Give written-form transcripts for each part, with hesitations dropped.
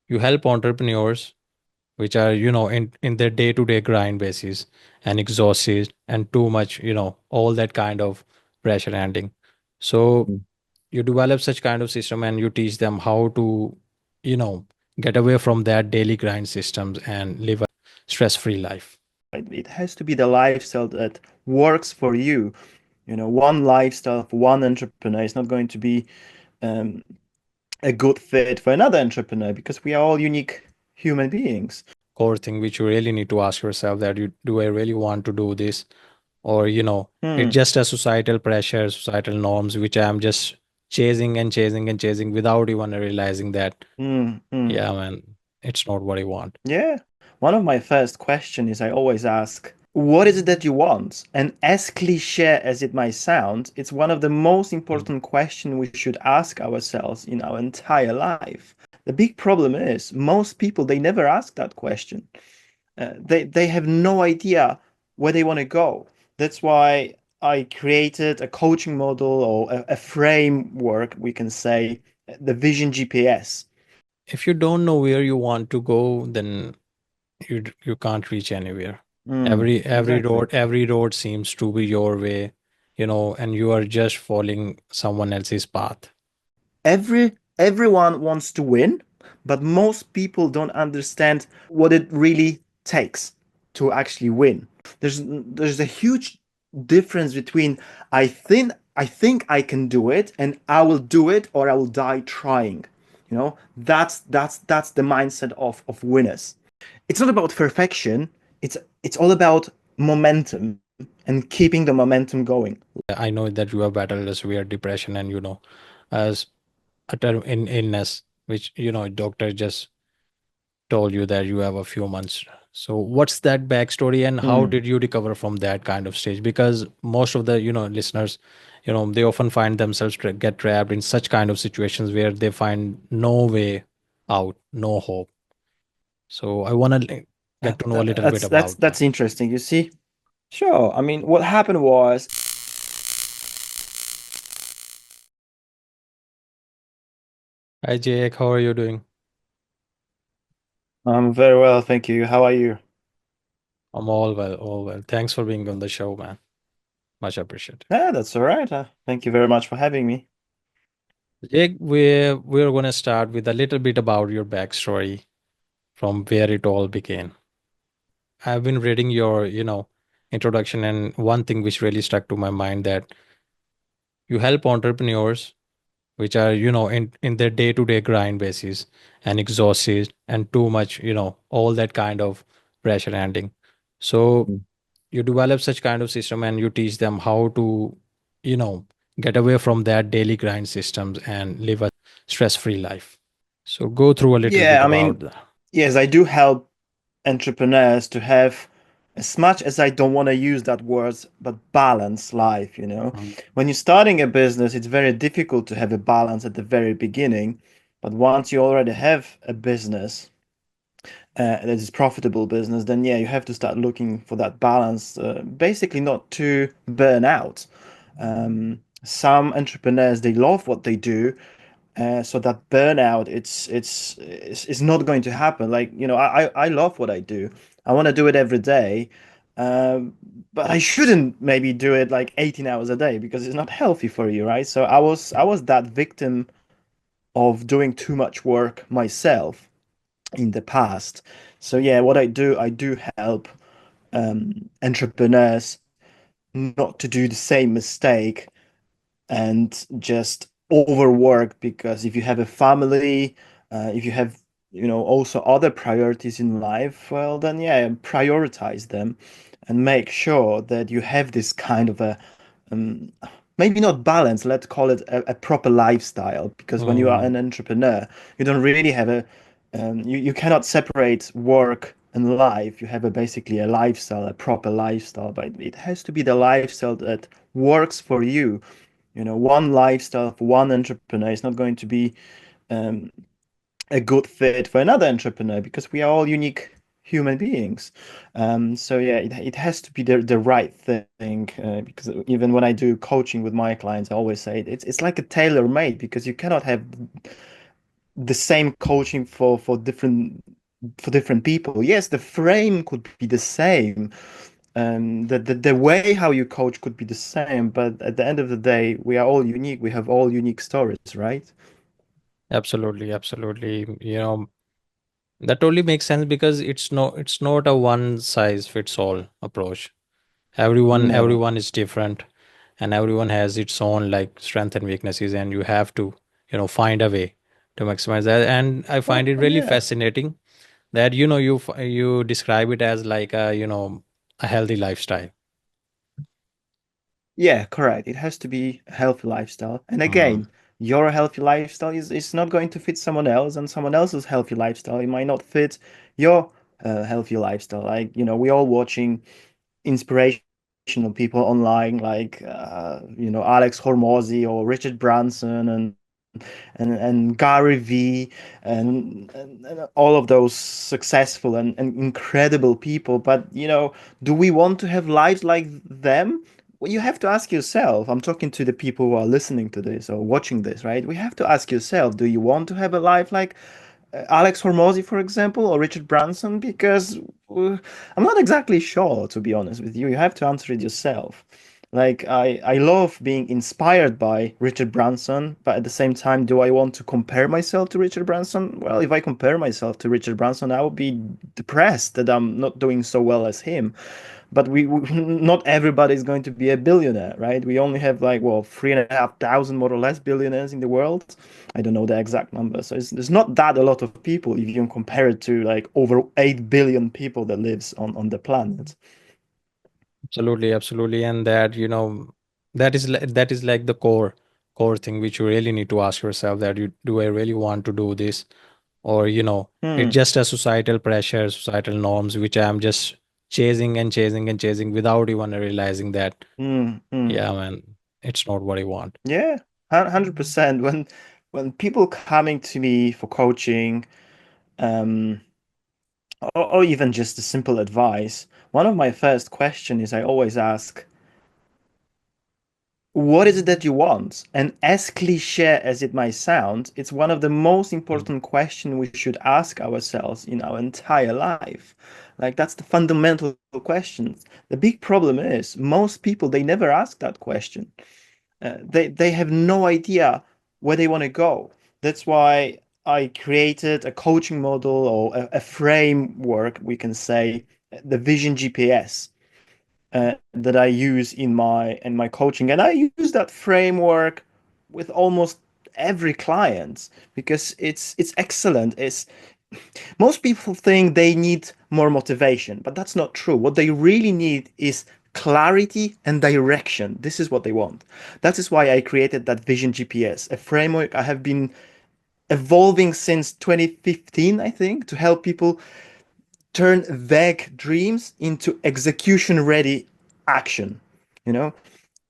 You help entrepreneurs which are in their day-to-day grind basis and exhausted and too much all that kind of pressure handling. So Mm. you develop such kind of system and you teach them how to you know get away from that daily grind systems and live a stress-free life. It has to be the lifestyle that works for you. One lifestyle for one entrepreneur is not going to be um, a good fit for another entrepreneur because we are all unique human beings. Core thing which you really need to ask yourself, that you do I really want to do this, or it's Hmm. just a societal pressure, societal norms which I'm just chasing and chasing and chasing without even realizing that, Hmm. Hmm. yeah man, it's not what I want. Yeah. One of my first questions is I always ask, what is it that you want? And as cliche as it might sound, it's one of the most Mm. important questions we should ask ourselves in our entire life. The big problem is most people they never ask that question. They have no idea where they want to go. That's why I created a coaching model or a framework, we can say, the Vision GPS. If you don't know where you want to go, then you can't reach anywhere. Mm, Every exactly. road seems to be your way, and you are just following someone else's path. Everyone wants to win, but most people don't understand what it really takes to actually win. There's a huge difference between I think I can do it and I will do it or I will die trying. That's the mindset of winners. It's not about perfection. It's all about momentum and keeping the momentum going. I know that you have battled a severe depression and as a term in illness, which doctor just told you that you have a few months. So what's that backstory and how Hmm. did you recover from that kind of stage? Because most of the listeners, they often find themselves get trapped in such kind of situations where they find no way out, no hope. So I want to get to know a little bit about That's that. interesting. You see, sure. I mean, what happened was Hi Jake, how are you doing? I'm very well, thank you. How are you? I'm all well, all well. Thanks for being on the show, man. Much appreciated. Yeah, that's all right. Thank you very much for having me. Jake, we're gonna start with a little bit about your backstory from where it all began. I've been reading your, introduction, and one thing which really stuck to my mind that you help entrepreneurs which are, in their day-to-day grind basis and exhausted and too much, all that kind of pressure handling. So Mm. you develop such kind of system and you teach them how to, you know, get away from that daily grind systems and live a stress-free life. So go through a little bit Yeah, I about mean, that. yes, I do help entrepreneurs to have, as much as I don't want to use that word, but balance life. Mm. When you're starting a business, it's very difficult to have a balance at the very beginning. But once you already have a business, that is profitable business, then yeah, you have to start looking for that balance, basically not to burn out. Some entrepreneurs, they love what they do, so that burnout, it's not going to happen. Like, I love what I do. I want to do it every day. Um, but I shouldn't maybe do it like 18 hours a day because it's not healthy for you, right? So I was that victim of doing too much work myself in the past. So yeah, what I do help entrepreneurs not to do the same mistake and just overwork, because if you have a family, if you have also other priorities in life, well then yeah, prioritize them and make sure that you have this kind of a um, maybe not balance, let's call it a proper lifestyle, because when you are Mm. an entrepreneur, you don't really have you cannot separate work and life. You have basically a lifestyle, a proper lifestyle, but it has to be the lifestyle that works for you. One lifestyle for one entrepreneur is not going to be um, a good fit for another entrepreneur because we are all unique human beings. So yeah, it has to be the right thing, because even when I do coaching with my clients, I always say it's like a tailor made, because you cannot have the same coaching for different people. Yes, the frame could be the same. The way how you coach could be the same, but at the end of the day, we are all unique. We have all unique stories, right? Absolutely, absolutely. That totally makes sense because it's not a one size fits all approach. No. Everyone is different, and everyone has its own like strength and weaknesses, and you have to, find a way to maximize that. And I find Well, it really yeah. fascinating that you describe it as like a healthy lifestyle. Yeah, correct. It has to be a healthy lifestyle. And Mm, again, your healthy lifestyle is not going to fit someone else, and someone else's healthy lifestyle, it might not fit your healthy lifestyle. Like, we're all watching inspirational people online, like Alex Hormozy or Richard Branson and Gary V and all of those successful and incredible people. But do we want to have lives like them? Well, you have to ask yourself. I'm talking to the people who are listening to this or watching this, right? We have to ask yourself, do you want to have a life like Alex Hormozy, for example, or Richard Branson? Because I'm not exactly sure, to be honest with you. You have to answer it yourself. Like I love being inspired by Richard Branson, but at the same time, do I want to compare myself to Richard Branson? Well, if I compare myself to Richard Branson, I would be depressed that I'm not doing so well as him. But not everybody is going to be a billionaire, right? We only have like, well, 3,500 more or less billionaires in the world. I don't know the exact number. So there's not that a lot of people if you compare it to like over 8 billion people that lives on the planet. absolutely, absolutely, and that that is like the core thing which you really need to ask yourself, that you do I really want to do this, or it's Hmm. just a societal pressure, societal norms which I'm just chasing and chasing and chasing without even realizing that, Hmm. Hmm. yeah, man, it's not what I want. Yeah, 100%. When people coming to me for coaching, um, or even just a simple advice, one of my first questions is I always ask, what is it that you want? And as cliche as it might sound, it's one of the most Mm, important questions we should ask ourselves in our entire life. Like that's the fundamental question. The big problem is most people they never ask that question. They have no idea where they want to go. That's why I created a coaching model or a framework, we can say, the Vision GPS that I use in my coaching, and I use that framework with almost every client because it's excellent. It's most people think they need more motivation, but that's not true. What they really need is clarity and direction. This is what they want. That is why I created that Vision GPS, a framework I have been evolving since 2015, I think, to help people turn vague dreams into execution ready action. You know,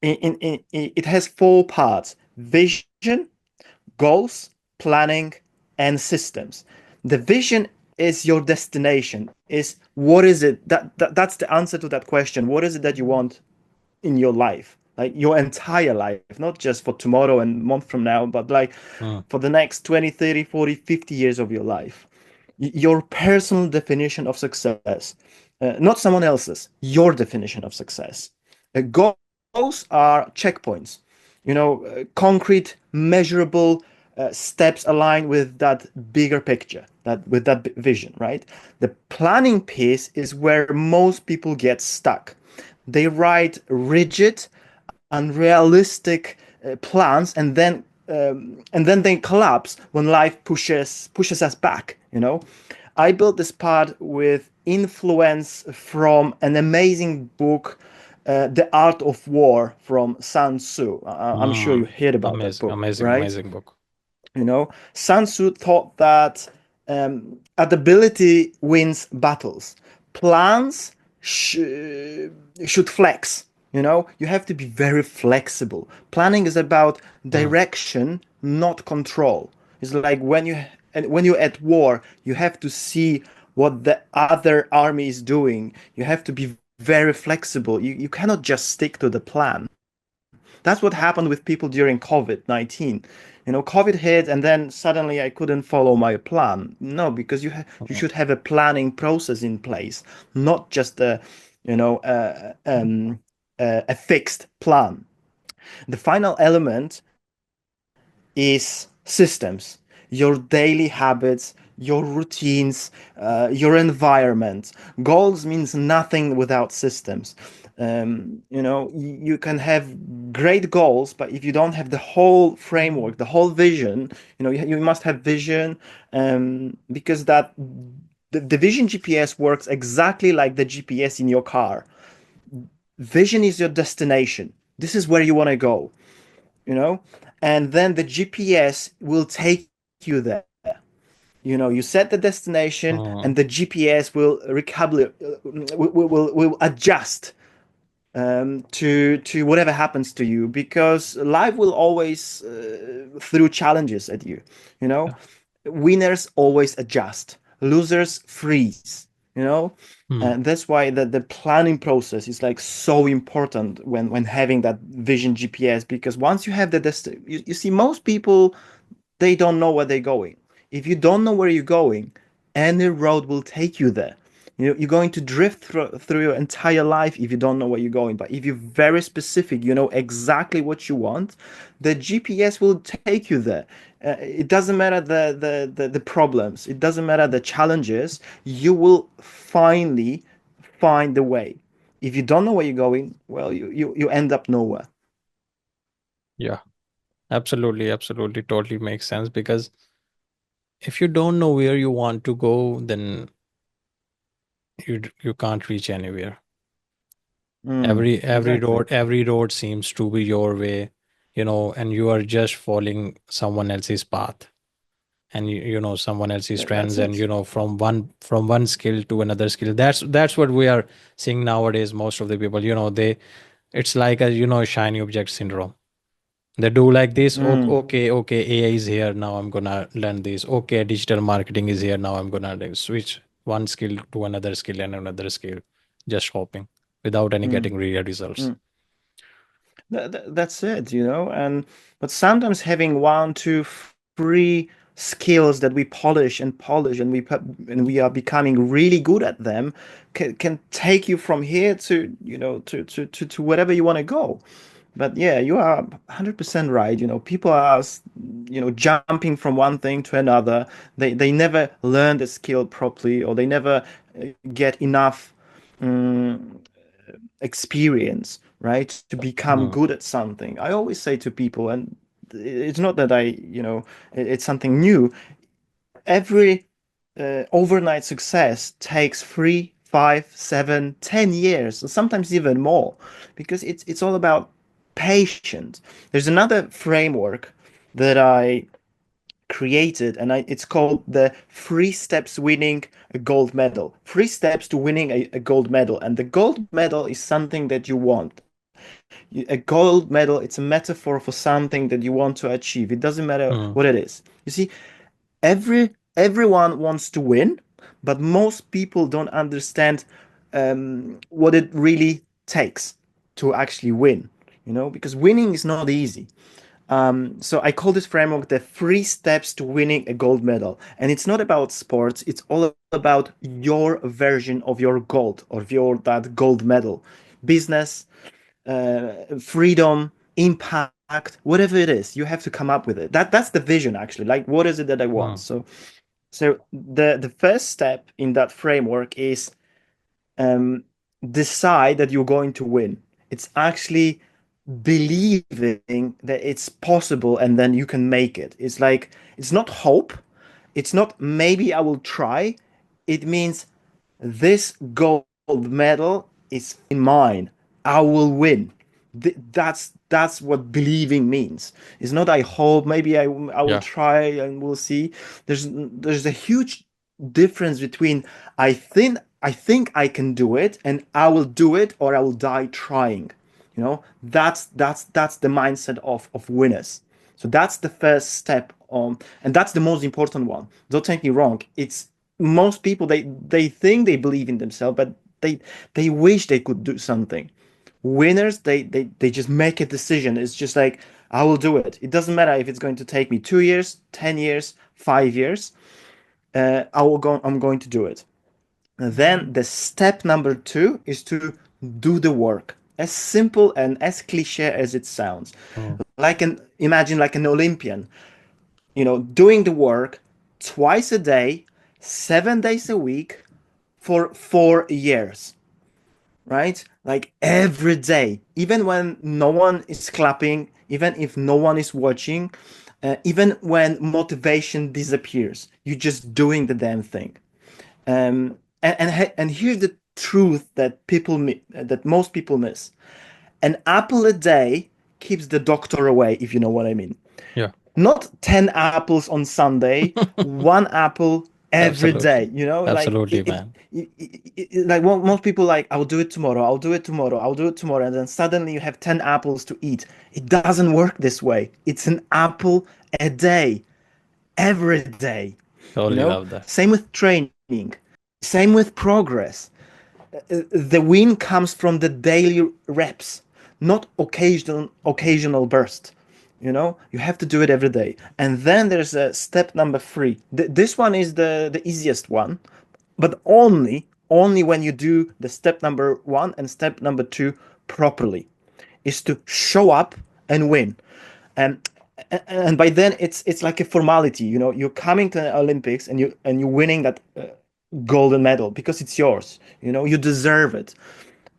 it has four parts: vision, goals, planning, and systems. The vision is your destination, is what is it that's the answer to that question. What is it that you want in your life, like your entire life, not just for tomorrow and month from now, but like mm, for the next 20, 30, 40, 50 years of your life, your personal definition of success, not someone else's, your definition of success. Goals are checkpoints, concrete, measurable steps aligned with that bigger picture, that with that vision, right? The planning piece is where most people get stuck. They write rigid, unrealistic plans, and then they collapse when life pushes us back. I built this part with influence from an amazing book, The Art of War from Sun Tzu. I'm sure you mm. heard about that Amazing, book, amazing, right? amazing book. Sun Tzu thought that adaptability wins battles. Plans sh- should flex. You have to be very flexible. Planning is about Mm, direction, not control. It's like when you're at war, you have to see what the other army is doing. You have to be very flexible. You cannot just stick to the plan. That's what happened with people during COVID-19. COVID hit, and then suddenly I couldn't follow my plan. No, because you Mm. should have a planning process in place, not just you know, a fixed plan. The final element is systems, your daily habits, your routines, your environment. Goals means nothing without systems. You can have great goals, but if you don't have the whole framework, the whole vision, you must have vision, because the vision GPS works exactly like the GPS in your car. Vision is your destination. This is where you want to go, you know and then the GPS will take you there. You set the destination, and the Mm. GPS will will adjust to whatever happens to you, because life will always throw challenges at you. you know Yeah. Winners always adjust, losers freeze. Mm. And that's why the planning process is like so important when having that vision GPS, because once you have you see, most people, they don't know where they're going. If you don't know where you're going, any road will take you there. You're going to drift through your entire life if you don't know where you're going. But if you're very specific, you know exactly what you want, the GPS will take you there. It doesn't matter the problems, it doesn't matter the challenges, you will finally find the way. If you don't know where you're going, well, you end up nowhere. Yeah. Absolutely. Absolutely. Totally makes sense because if you don't know where you want to go, then you can't reach anywhere. Every Exactly. road seems to be your way, and you are just following someone else's path, and someone else's That's trends, and it. from one skill to another skill. That's what we are seeing nowadays. Most of the people, they it's like a shiny object syndrome. They do like this. Mm, Okay, okay, AI is here now, I'm gonna learn this. Okay, digital marketing is here now, I'm gonna switch one skill to another skill and another skill, just hopping without any mm, getting real results. mm. That's it, and but sometimes having one, two, three skills that we polish, and we are becoming really good at them, can take you from here to to wherever you want to go. But yeah, you are 100% right. People are jumping from one thing to another. They never learn the skill properly, or they never get enough um, experience, right, to become Mm. good at something. I always say to people, and it's not that it's something new. Every overnight success takes 3, 5, 7, 10 years, and sometimes even more, because it's all about patience. There's another framework that I created, and it's called the 3 steps winning a gold medal. 3 steps to winning a gold medal, and the gold medal is something that you want. A gold medal, it's a metaphor for something that you want to achieve. It doesn't matter what it Mm. is. You see, everyone wants to win, but most people don't understand what it really takes to actually win. Because winning is not easy. So I call this framework the 3 steps to winning a gold medal. And it's not about sports, it's all about your version of your gold, or your that gold medal. Business, freedom, impact, whatever it is, you have to come up with it. That's the vision actually. Like, what is it that I want? Mm. So the first step in that framework is um, decide that you're going to win. It's actually believing that it's possible, and then you can make it. It's not hope. It's not maybe I will try. It means this gold medal is finally mine. I will win. That's what believing means. It's not I hope, maybe I will Yeah. try and we'll see. There's a huge difference between I think I can do it, and I will do it, or I will die trying. That's the mindset of winners. So that's the first step on, and that's the most important one. Don't take me wrong. It's most people, they think they believe in themselves, but they wish they could do something. Winners, they just make a decision. It's just like, I will do it. It doesn't matter if it's going to take me 2 years, 10 years, 5 years. I'm going to do it. And then the step number two is to do the work. As simple and as cliche as it sounds. Mm. Imagine like an Olympian, doing the work twice a day, 7 days a week for 4 years, right? Like every day, even when no one is clapping, even if no one is watching, even when motivation disappears, you're just doing the damn thing. And here's the truth that most people miss: an apple a day keeps the doctor away, if you know what I mean. Yeah, Not 10 apples on Sunday, one apple every absolutely. day, like Absolutely, man. like most people like, I'll do it tomorrow, I'll do it tomorrow, I'll do it tomorrow, and then suddenly you have 10 apples to eat. It doesn't work this way. It's an apple a day, every day, Totally love that. Same with training, same with progress. The win comes from the daily reps, not occasional burst. You have to do it every day. And then there's a step number three. This one is the easiest one, but only when you do the step number one and step number two properly, is to show up and win. And and by then it's like a formality. You're coming to the Olympics and you're winning that golden medal because it's yours. You deserve it.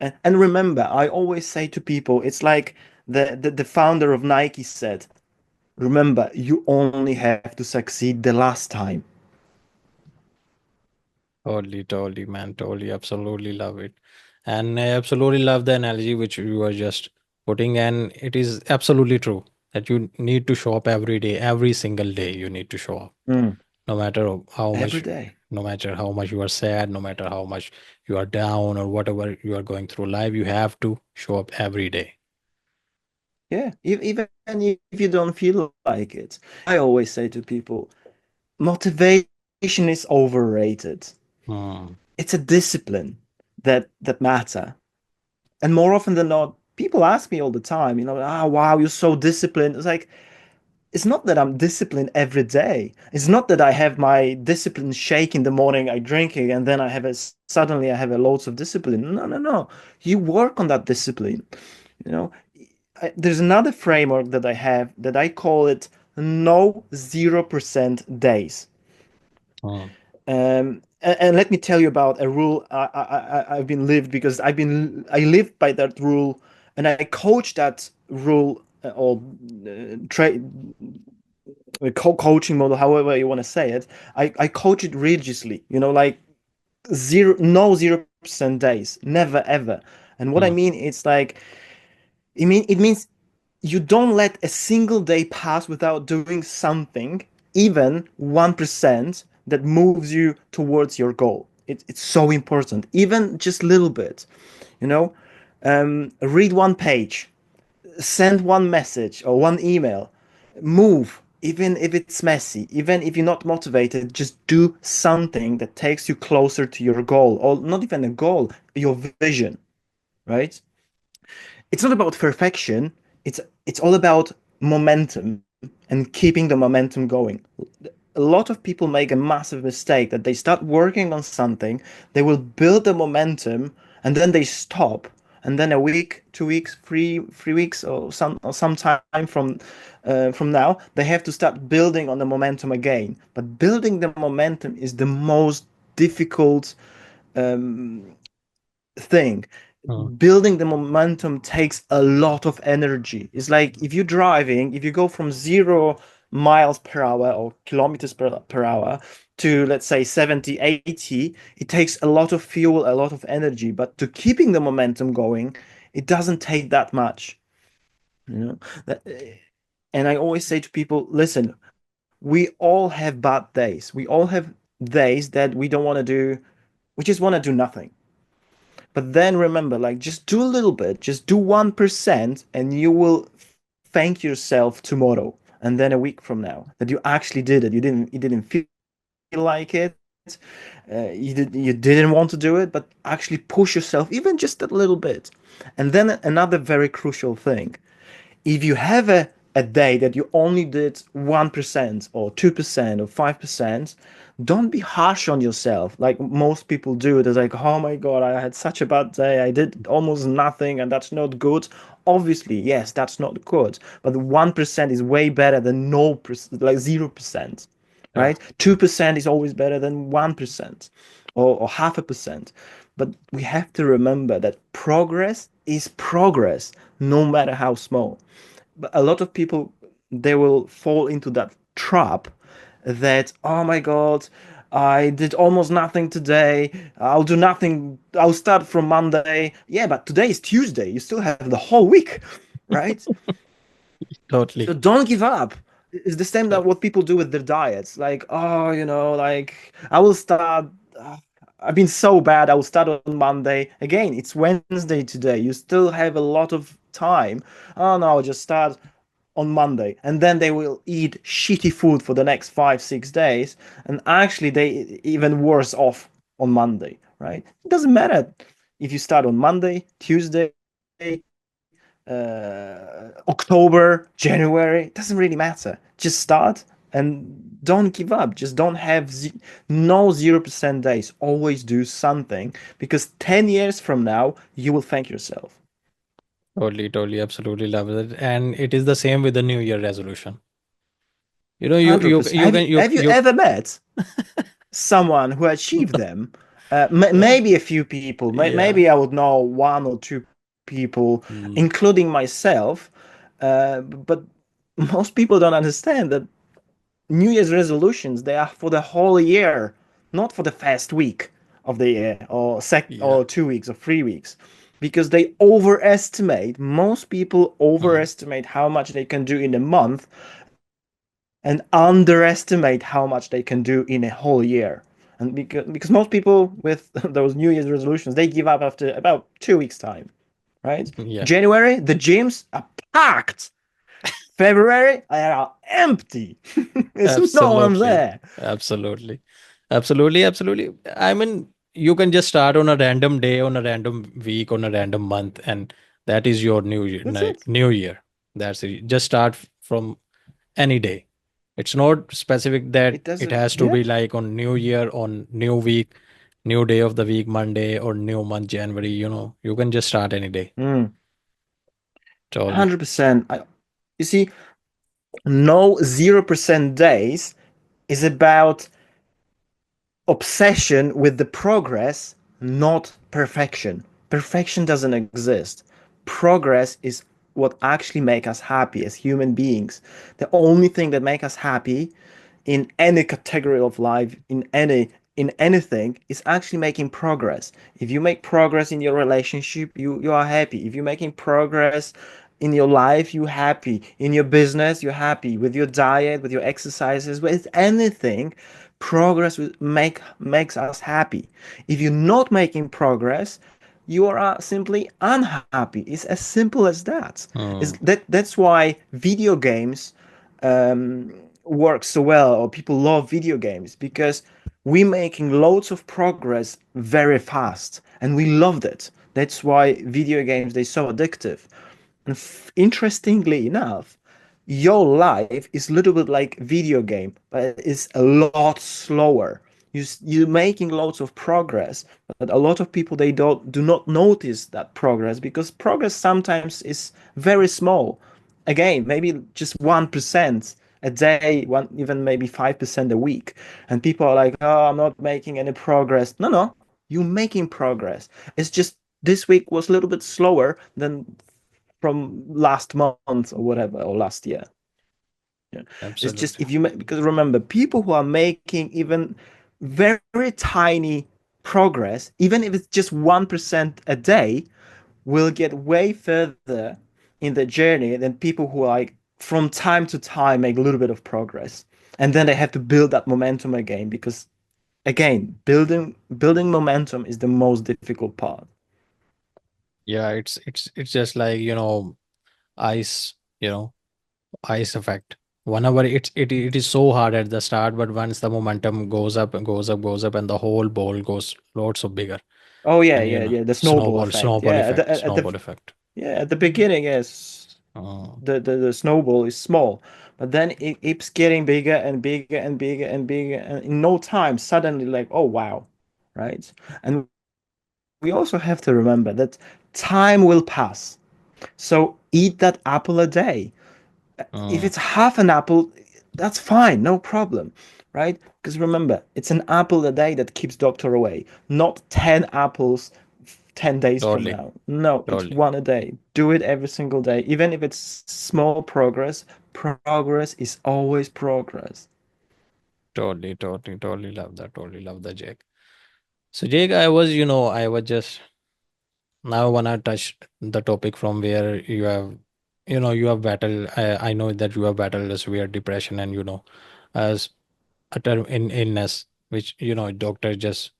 And remember, I always say to people, it's like the founder of Nike said, remember, you only have to succeed the last time. Totally, totally, man. Totally, absolutely love it. And I absolutely love the analogy which you were just putting. And it is absolutely true that you need to show up every day, every single day. You need to show up, Mm. no matter how Every much, day. no matter how much you are sad, no matter how much you are down or whatever you are going through life, you have to show up every day. Yeah, even if you don't feel like it. I always say to people, motivation is overrated. Hmm. It's a discipline that matter. And more often than not, people ask me all the time, wow, you're so disciplined. It's like, it's not that I'm disciplined every day. It's not that I have my discipline shake in the morning, I drink it, and then suddenly I have a loads of discipline. No, no, no. You work on that discipline. You know, there's another framework that I have that I call it no 0% days. Hmm. And let me tell you about a rule I've been lived, because I lived by that rule, and I coach that rule, or trade coaching model, however you want to say it. I coach it religiously, like no 0% days, never ever. And what I Hmm. mean, it's like, it means you don't let a single day pass without doing something, even 1%, that moves you towards your goal. It's so important, even just a little bit, you know read one page, send one message or one email, move, even if it's messy, even if you're not motivated, just do something that takes you closer to your goal, or not even a goal, your vision, right? It's not about perfection. It's all about momentum and keeping the momentum going. A lot of people make a massive mistake that they start working on something, they will build the momentum, and then they stop. And then a week, 2 weeks, 3 weeks, or some time from now, they have to start building on the momentum again. But building the momentum is the most difficult um, thing. Hmm. Building the momentum takes a lot of energy. It's like, if you're driving, if you go from 0 miles per hour or kilometers per hour to, let's say, 70, 80, it takes a lot of fuel, a lot of energy. But to keeping the momentum going, it doesn't take that much. You know, That- and I always say to people, listen, we all have bad days. We all have days that we don't want to do, we just want to do nothing. But then remember, like, just do a little bit, just do 1%, and you will thank yourself tomorrow and then a week from now that you actually did it. You didn't feel like it. You didn't want to do it, but actually push yourself even just a little bit. And then another very crucial thing, if you have a day that you only did 1% or 2% or 5%, don't be harsh on yourself like most people do. They're like, oh my God, I had such a bad day. I did almost nothing, and that's not good. Obviously, yes, that's not good. But 1% is way better than no, like 0%, Sure. right? 2% is always better than 1% or half a percent. But we have to remember that progress is progress, no matter how small. But a lot of people, they will fall into that trap that, oh my God, I did almost nothing today. I'll do nothing. I'll start from Monday. Yeah, but today is Tuesday. You still have the whole week, right? So Totally. don't give up. It's the same that what people do with their diets. Like, oh, like I will start. I've been so bad. I will start on Monday. Again, it's Wednesday today. You still have a lot of time. Oh no, I'll just start on Monday. And then they will eat shitty food for the next 5, 6 days. And actually, they even worse off on Monday, right? It doesn't matter if you start on Monday, Tuesday, October, January, it doesn't really matter. Just start and don't give up. Just don't have no 0% days. Always do something because 10 years from now, you will thank yourself. Totally, totally, absolutely love it. And it is the same with the New Year resolution. You know, you 100%. you can Have you you ever met someone who achieved them? uh, Maybe a few people. yeah. Maybe I would know one or two people, Mm, including myself. But most people don't understand that New Year's resolutions, they are for the whole year, not for the first week of the year or yeah. 2 weeks or 3 weeks. Because they overestimate, most people Mm, overestimate how much they can do in a month and underestimate how much they can do in a whole year. And because most people with those New Year's resolutions, they give up after about 2 weeks' time, right? yeah. January, the gyms are packed. February, they are empty. There's no one Absolutely. there. Absolutely. Absolutely. Absolutely. I mean, you can just start on a random day, on a random week, on a random month, and that is your new year. That's it. New year. That's it. Just start from any day. It's not specific that It it doesn't. has to Yeah. be like on New Year, on new week, new day of the week, Monday, or new month, January. You can just start any day. 100%. You see, no 0% days is about obsession with the progress, not perfection. Perfection doesn't exist. Progress is what actually make us happy as human beings. The only thing that make us happy in any category of life, in anything, is actually making progress. If you make progress in your relationship, you are happy. If you're making progress in your life, you're happy. In your business, you're happy. With your diet, with your exercises, with anything, progress will makes us happy. If you're not making progress, you are simply unhappy. It's as simple as that. Mm, That's why video games work so well, or people love video games, because we're making loads of progress very fast, and we loved it. That's why video games, they're so addictive. And interestingly enough, your life is a little bit like video game, but it's a lot slower. You're making loads of progress, but a lot of people, they don't do not notice that progress, because progress sometimes is very small. Again, maybe just 1% a day, one even maybe 5% a week. And people are like, oh, I'm not making any progress. No, you're making progress. It's just this week was a little bit slower than from last month or whatever, or last year. Yeah. It's just absolutely. if you make, because remember, people who are making even very tiny progress, even if it's just 1% a day, will get way further in the journey than people who are like from time to time make a little bit of progress. And then they have to build that momentum again, because again, building momentum is the most difficult part. Yeah, it's just like, ice, ice effect. Whenever it is so hard at the start, but once the momentum goes up and goes up, goes up, and the whole ball goes lots of bigger. Oh yeah, And yeah, yeah. The snowball effect. Yeah, at the snowball effect. yeah at the beginning, yes, Mm, the snowball is small, but then it keeps getting bigger and bigger and bigger and bigger, and in no time, suddenly, like, oh wow, right? And we also have to remember that time will pass. So eat that apple a day. If it's mm, half an apple, that's fine, no problem, right? Because remember, it's an apple a day that keeps doctor away, not 10 apples 10 days from totally, now. No, it's totally, one a day. Do it every single day. Even if it's small progress, progress is always progress. totally love that. Totally love that, Jake. So, Jake, I was just now I wanna touch the topic from where you have battled. I know that you have battled a severe depression, and as a term in illness, which doctor just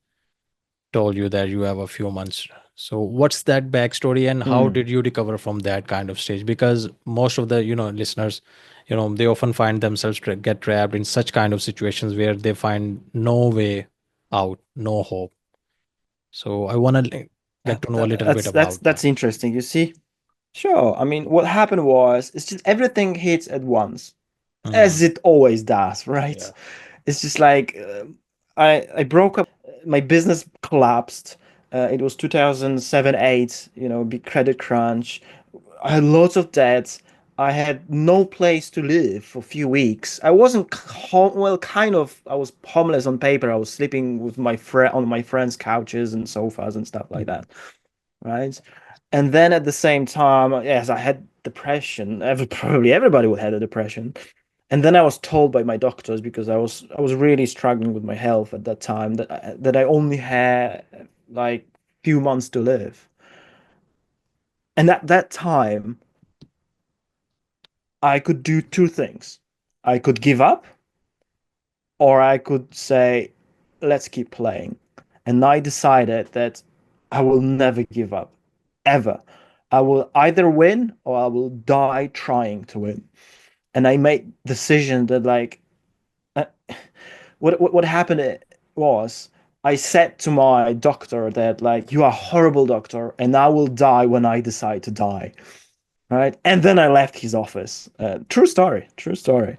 told you that you have a few months. So what's that backstory, and how Mm. did you recover from that kind of stage? Because most of the listeners, they often find themselves get trapped in such kind of situations where they find no way out, no hope. So I want to get to know a little bit about That's that. interesting. You see? Sure. I mean, what happened was it's just everything hits at once, Mm, as it always does, right? yeah. It's just like I broke up. My business collapsed. It was 2007, 8. Big credit crunch. I had lots of debts. I had no place to live for a few weeks. I wasn't well, kind of. I was homeless on paper. I was sleeping with my friend on my friends' couches and sofas and stuff like that, right? And then at the same time, yes, I had depression. Probably everybody would have a depression. And then I was told by my doctors, because I was really struggling with my health at that time, that I only had like few months to live. And at that time, I could do two things. I could give up, or I could say, let's keep playing. And I decided that I will never give up, ever. I will either win or I will die trying to win. And I made decision that, like, uh, what happened was, I said to my doctor that, like, you are a horrible doctor, and I will die when I decide to die, right? And then I left his office. True story, true story.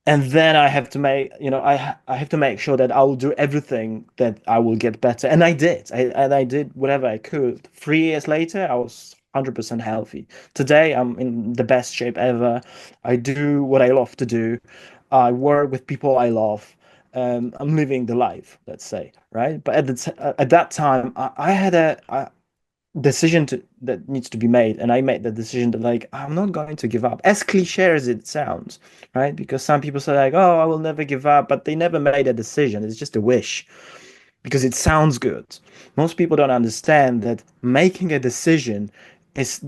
And then I have to make, I have to make sure that I will do everything that I will get better. And I did. I did whatever I could. 3 years later, I was 100% healthy. Today, I'm in the best shape ever. I do what I love to do. I work with people I love. I'm living the life, let's say, right? But at that time, I had a decision that needs to be made, and I made the decision that, like, I'm not going to give up, as cliche as it sounds, right? Because some people say, like, oh, I will never give up, but they never made a decision. It's just a wish because it sounds good. Most people don't understand that making a decision is,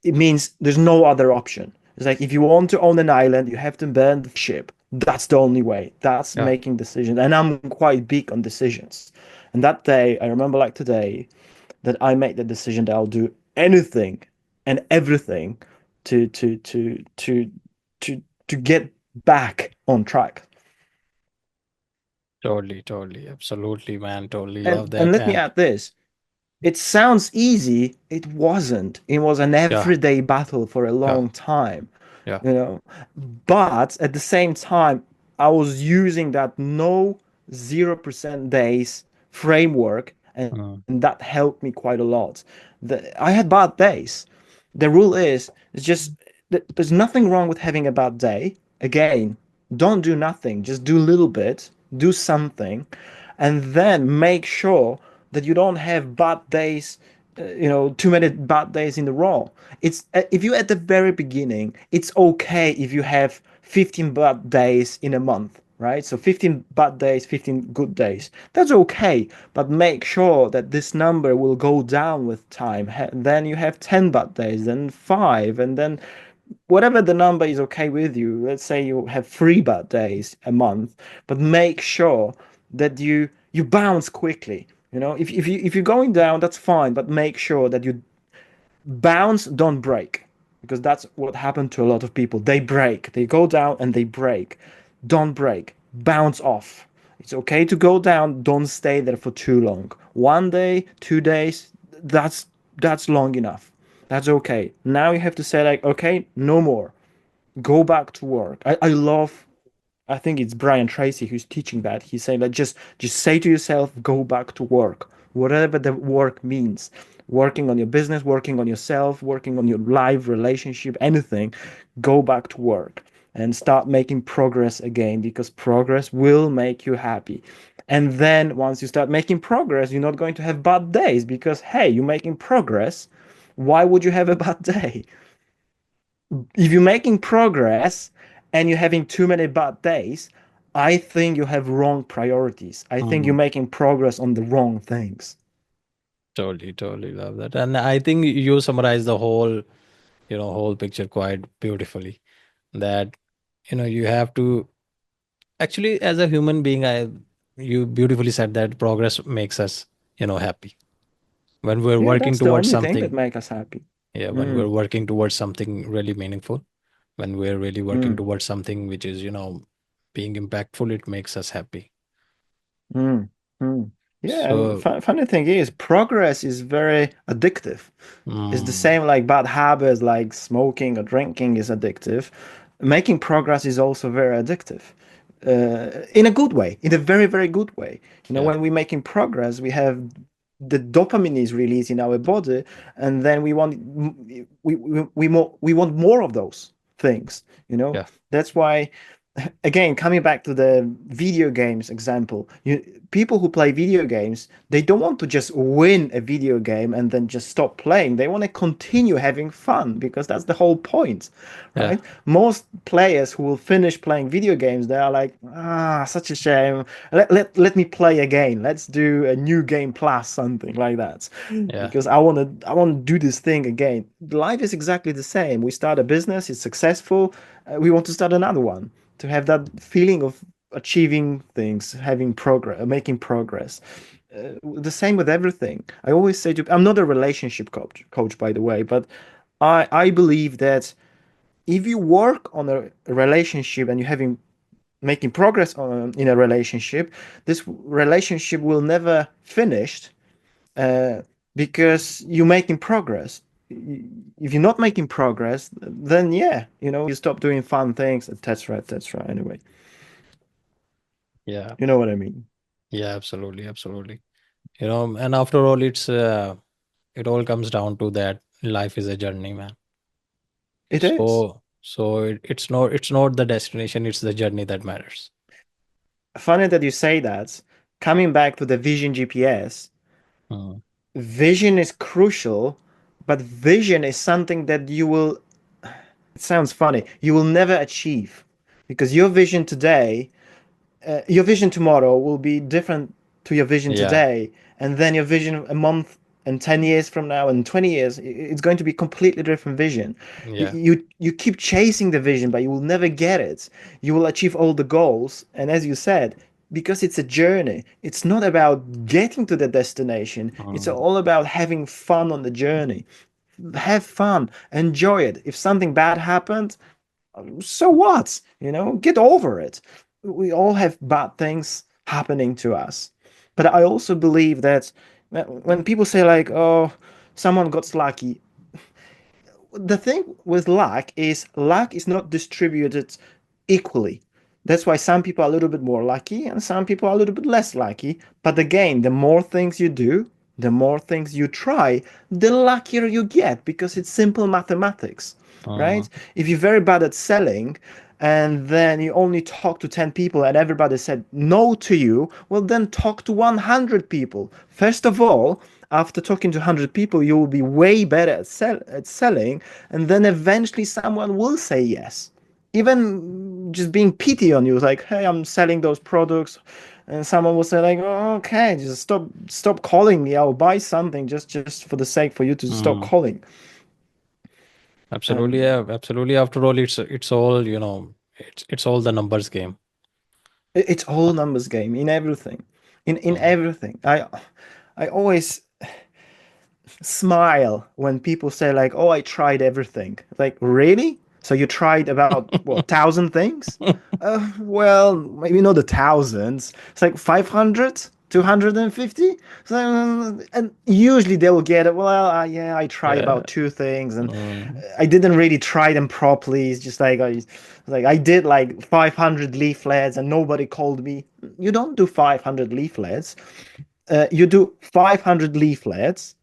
it means there's no other option. It's like, if you want to own an island, you have to burn the ship. That's the only way. That's Yeah, making decisions. And I'm quite big on decisions. And that day, I remember like today, that I make the decision that I'll do anything and everything to to to to to get back on track. totally, absolutely, man. Totally love And that. let me And add this. It sounds easy. It wasn't. It was an yeah, everyday battle for a yeah, long time, yeah. you know. But at the same time, I was using that no 0% days framework, and that Mm, helped me quite a lot. I had bad days. The rule is, it's just, there's nothing wrong with having a bad day. Again, don't do nothing, just do a little bit, do something, and then make sure that you don't have bad days, too many bad days in a row. It's if you at the very beginning, it's okay if you have 15 bad days in a month, right? So 15 bad days, 15 good days. That's okay, but make sure that this number will go down with time. Then you have 10 bad days, then 5, and then whatever the number is okay with you. Let's say you have 3 bad days a month, but make sure that you bounce quickly. If you're going down, that's fine, but make sure that you bounce, don't break. because that's what happened to a lot of people. They break, they go down and they break. Don't break, bounce off. It's okay to go down, don't stay there for too long. 1 day, 2 days, that's long enough. That's okay. Now you have to say like, okay, no more. Go back to work. I love, I think it's Brian Tracy who's teaching that. He's saying that just say to yourself, go back to work, whatever the work means. Working on your business, working on yourself, working on your life, relationship, anything. Go back to work and start making progress again, because progress will make you happy. And then once you start making progress, you're not going to have bad days, because hey, you're making progress. Why would you have a bad day? If you're making progress and you're having too many bad days, I think you have wrong priorities. I think you're Mhm. making progress on the wrong things. Totally, totally love that. And I think you summarize the whole, whole picture quite beautifully. That, you have to actually, as a human being, you beautifully said that progress makes us, happy. When we're Yeah, working that's the towards only thing that something, makes us happy. yeah, when we're Mm, working towards something really meaningful, when we're really working mm, towards something which is, being impactful, it makes us happy. mm, mm. Yeah, and So, funny thing is, progress is very addictive. It's the mm, same like bad habits, like smoking or drinking is addictive. Making progress is also very addictive, in a good way, in a very, very good way. yeah, When we're making progress, we have the dopamine is released in our body, and then we want more of those things. yeah, That's why, again, coming back to the video games example, people who play video games, they don't want to just win a video game and then just stop playing. They want to continue having fun, because that's the whole point, yeah, right? Most players who will finish playing video games, they are like, such a shame. Let me play again. Let's do a new game plus something like that, yeah, because I want to do this thing again. Life is exactly the same. We start a business, it's successful, we want to start another one, to have that feeling of achieving things, having progress, making progress. The same with everything. I always say to, I'm not a relationship coach, by the way, but I believe that if you work on a relationship and you're having making progress in a relationship, this relationship will never finish, uh, because you're making progress. If you're not making progress, then yeah, you stop doing fun things, etc., etc. Anyway, yeah, you know what I mean. yeah, absolutely, absolutely. And after all, it all comes down to that life is a journey, man. It is It's not the destination, it's the journey that matters. funny that you say that. Coming back to the vision GPS, Mm, vision is crucial, but vision is something that you will, it sounds funny, you will never achieve, because your vision tomorrow will be different to your vision yeah, today, and then your vision a month and 10 years from now and 20 years, it's going to be completely different vision. yeah, You keep chasing the vision, but you will never get it. You will achieve all the goals, and as you said, because it's a journey, it's not about getting to the destination, it's mm, all about having fun on the journey. Have fun, enjoy it. If something bad happened, so what? Get over it. We all have bad things happening to us. But I also believe that when people say, like, oh, someone got lucky, the thing with luck is not distributed equally. That's why some people are a little bit more lucky and some people are a little bit less lucky. But again, the more things you do, the more things you try, the luckier you get, because it's simple mathematics, mm, right? If you're very bad at selling and then you only talk to 10 people and everybody said no to you, well, then talk to 100 people. First of all, after talking to 100 people, you will be way better at selling, and then eventually someone will say yes. Even just being pity on you, like, hey, I'm selling those products, and someone will say, like, oh, okay, just stop calling me. I'll buy something just for the sake for you to stop mm. calling. Absolutely, And yeah, absolutely. After all, it's all, it's all the numbers game. it's all numbers game in everything, in Mm, everything. I always, smile when people say like, "Oh, I tried everything." Like, really? So you tried about what, 1,000 things? Well, maybe not the thousands. It's like 500, 250. So, and usually they will get it. Well, yeah, I tried Yeah. about two things, and Mm, I didn't really try them properly. It's just like I did like 500 leaflets, and nobody called me. You don't do 500 leaflets. You do 500 leaflets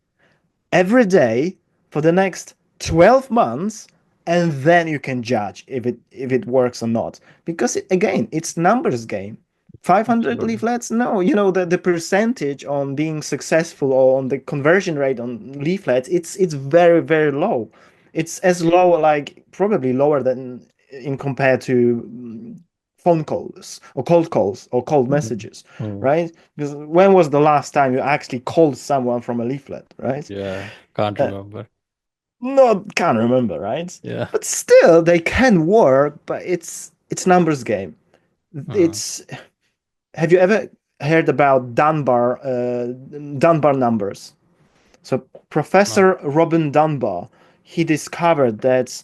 every day for the next 12 months, and then you can judge if it works or not, because again, it's numbers game. 500 absolutely. leaflets, no, the percentage on being successful or on the conversion rate on leaflets, it's very, very low. It's as low, like probably lower than in compared to phone calls or cold Mm, messages, mm. right? Because when was the last time you actually called someone from a leaflet, right? Yeah. Can't Uh, remember. Not can't remember, right? Yeah. But still, they can work. But it's numbers game. Mm, It's Have you ever heard about Dunbar numbers? So no. Professor Robin Dunbar, he discovered that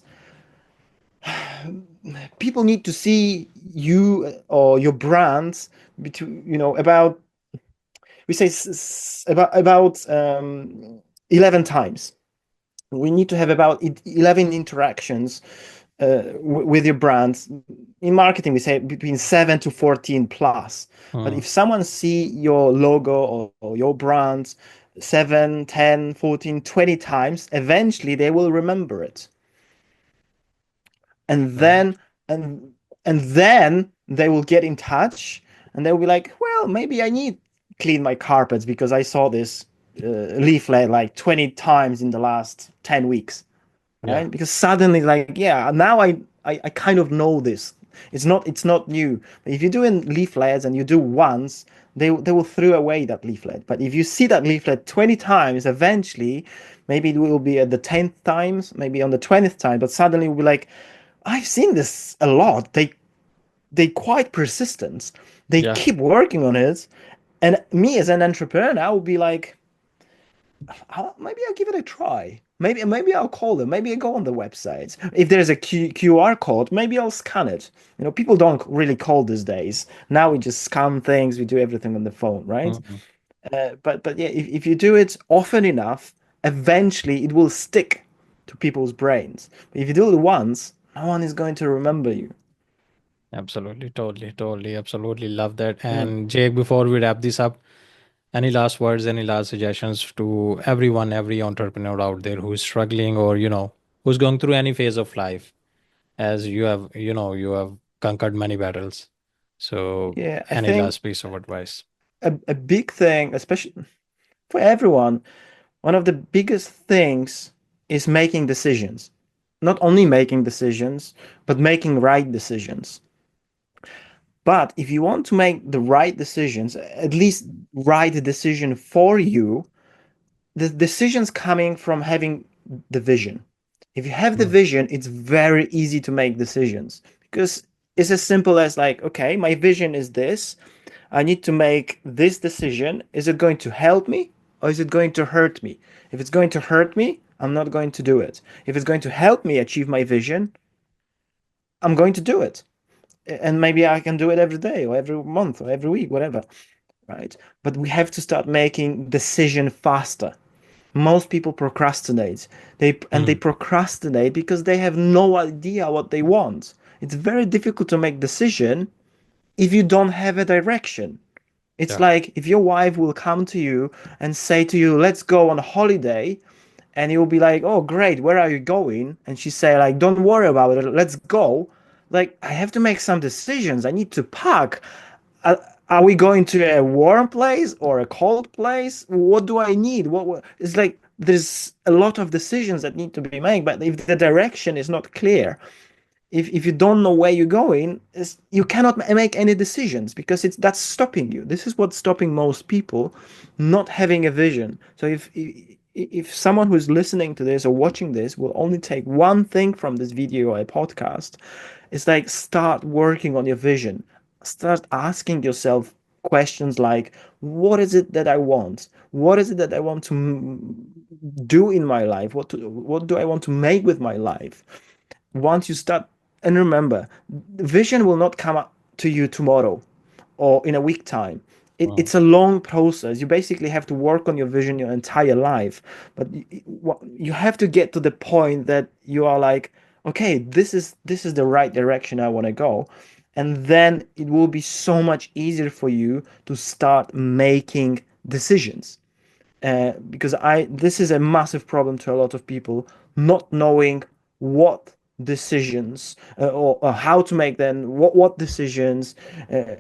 people need to see you or your brands between, about, we say about 11 times. We need to have about 11 interactions with your brands. In marketing, we say between 7 to 14 plus. But Mm, if someone see your logo or your brand 7, 10, 14, 20 times, eventually they will remember it. And right. then they will get in touch, and they'll be like, well, maybe I need clean my carpets because I saw this leaflet like 20 times in the last 10 weeks, Yeah. right? Because suddenly, like, yeah, now I kind of know this. It's not new. But if you're doing leaflets and you do once, they will throw away that leaflet. But if you see that leaflet 20 times, eventually, maybe it will be at the 10th times, maybe on the 20th time, but suddenly we'll be like, I've seen this a lot. They quite persistent. They Yeah. keep working on it. And me as an entrepreneur, I will be like, maybe I'll give it a try. Maybe I'll call them. Maybe I go on the website. If there's a QR code, maybe I'll scan it. People don't really call these days. Now we just scan things. We do everything on the phone, right? Mm, But yeah, if you do it often enough, eventually it will stick to people's brains. But if you do it once, no one is going to remember you. absolutely. Totally. Totally. Absolutely. Love that. Yeah. And Jake, before we wrap this up, any last words, any last suggestions to everyone, every entrepreneur out there who's struggling or, who's going through any phase of life as you have conquered many battles. So, Yeah, I any think last piece of advice? a big thing, especially for everyone, one of the biggest things is making decisions. Not only making decisions, but making right decisions. But if you want to make the right decisions, at least right decision for you, the decisions coming from having the vision. If you have the Mm, vision, it's very easy to make decisions because it's as simple as like, okay, my vision is this. I need to make this decision. Is it going to help me or is it going to hurt me? If it's going to hurt me, I'm not going to do it. If it's going to help me achieve my vision, I'm going to do it. And maybe I can do it every day or every month or every week, whatever, right? But we have to start making decision faster. Most people procrastinate. They mm, procrastinate because they have no idea what they want. It's very difficult to make decision if you don't have a direction. It's yeah. like if your wife will come to you and say to you, "Let's go on a holiday," and you'll be like, "Oh, great, where are you going?" And she say like, "Don't worry about it, let's go." Like I have to make some decisions. I need to pack. Are, are we going to a warm place or a cold place? What do I need? It's like there's a lot of decisions that need to be made, but if the direction is not clear, if you don't know where you're going, you cannot make any decisions because that's stopping you. This is what's stopping most people, not having a vision. So if someone who's listening to this or watching this will only take one thing from this video or a podcast, it's like start working on your vision. Start asking yourself questions like, what is it that I want? What is it that I want to do in my life? What do I want to make with my life? Once you start, and remember, vision will not come up to you tomorrow or in a week time. Mm, It's a long process. You basically have to work on your vision your entire life, but you have to get to the point that you are like, okay, this is the right direction I want to go, and then it will be so much easier for you to start making decisions. Because I this is a massive problem to a lot of people, not knowing what decisions, or how to make them, what decisions.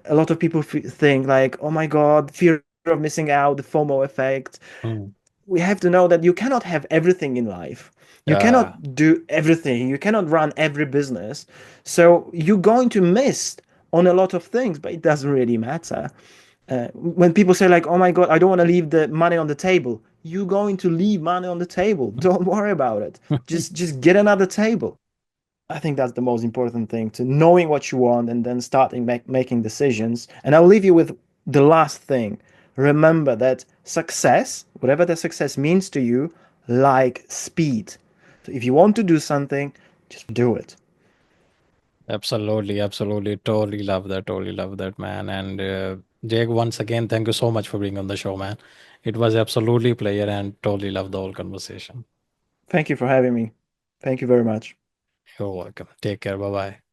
A lot of people think like, oh my god, fear of missing out, the FOMO effect. mm. We have to know that you cannot have everything in life. You cannot Yeah. do everything. You cannot run every business. So you're going to miss on a lot of things, but it doesn't really matter. When people say like, oh my god, I don't want to leave the money on the table, you're going to leave money on the table. Don't worry about it. Just get another table. I think that's the most important thing, to knowing what you want and then starting making decisions. And I'll leave you with the last thing. Remember that success, whatever the success means to you, like speed. So if you want to do something, just do it. Absolutely, absolutely. Totally love that, man. And Jake, once again, thank you so much for being on the show, man. It was absolutely a pleasure and totally love the whole conversation. Thank you for having me. Thank you very much. You're welcome. Take care. Bye bye.